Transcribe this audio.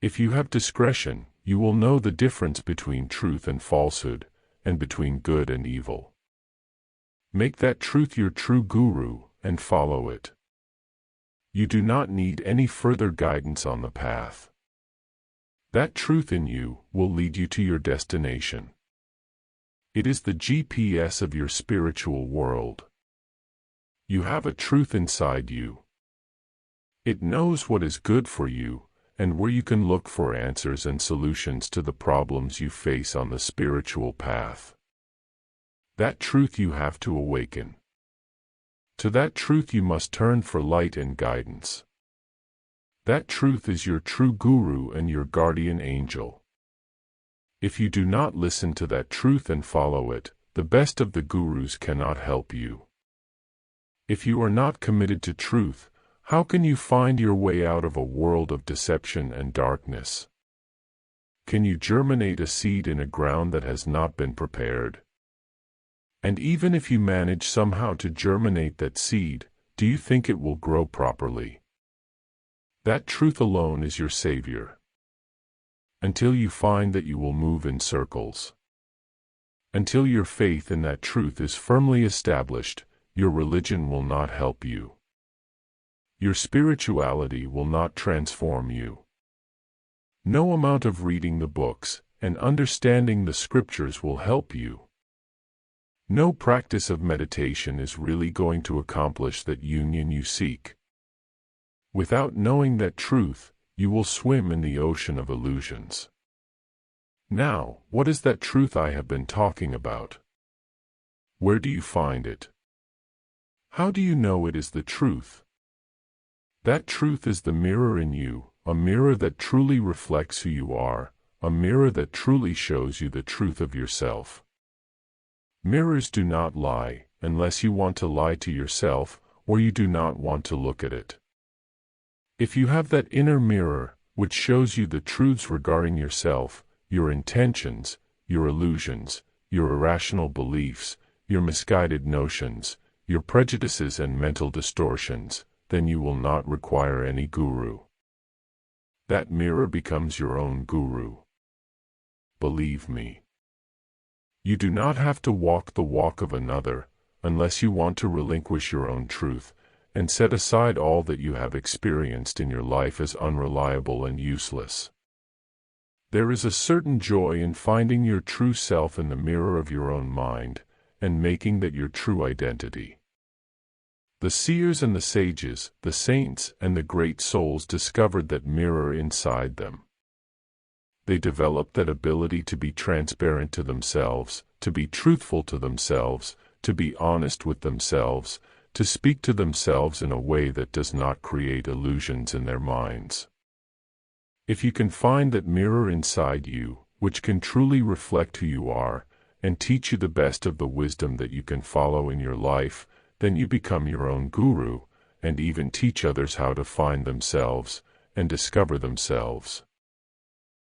If you have discretion, you will know the difference between truth and falsehood, and between good and evil. Make that truth your true guru, and follow it. You do not need any further guidance on the path. That truth in you will lead you to your destination. It is the GPS of your spiritual world. You have a truth inside you. It knows what is good for you, and where you can look for answers and solutions to the problems you face on the spiritual path. That truth you have to awaken. To that truth you must turn for light and guidance. That truth is your true guru and your guardian angel. If you do not listen to that truth and follow it, the best of the gurus cannot help you. If you are not committed to truth, how can you find your way out of a world of deception and darkness? Can you germinate a seed in a ground that has not been prepared? And even if you manage somehow to germinate that seed, do you think it will grow properly? That truth alone is your savior. Until you find that, you will move in circles. Until your faith in that truth is firmly established, your religion will not help you. Your spirituality will not transform you. No amount of reading the books and understanding the scriptures will help you. No practice of meditation is really going to accomplish that union you seek. Without knowing that truth, you will swim in the ocean of illusions. Now, what is that truth I have been talking about? Where do you find it? How do you know it is the truth? That truth is the mirror in you, a mirror that truly reflects who you are, a mirror that truly shows you the truth of yourself. Mirrors do not lie, unless you want to lie to yourself, or you do not want to look at it. If you have that inner mirror, which shows you the truths regarding yourself, your intentions, your illusions, your irrational beliefs, your misguided notions, your prejudices and mental distortions, then you will not require any guru. That mirror becomes your own guru. Believe me. You do not have to walk the walk of another, unless you want to relinquish your own truth, and set aside all that you have experienced in your life as unreliable and useless. There is a certain joy in finding your true self in the mirror of your own mind, and making that your true identity. The seers and the sages, the saints and the great souls discovered that mirror inside them. They developed that ability to be transparent to themselves, to be truthful to themselves, to be honest with themselves, to speak to themselves in a way that does not create illusions in their minds. If you can find that mirror inside you, which can truly reflect who you are, and teach you the best of the wisdom that you can follow in your life, then you become your own guru, and even teach others how to find themselves, and discover themselves.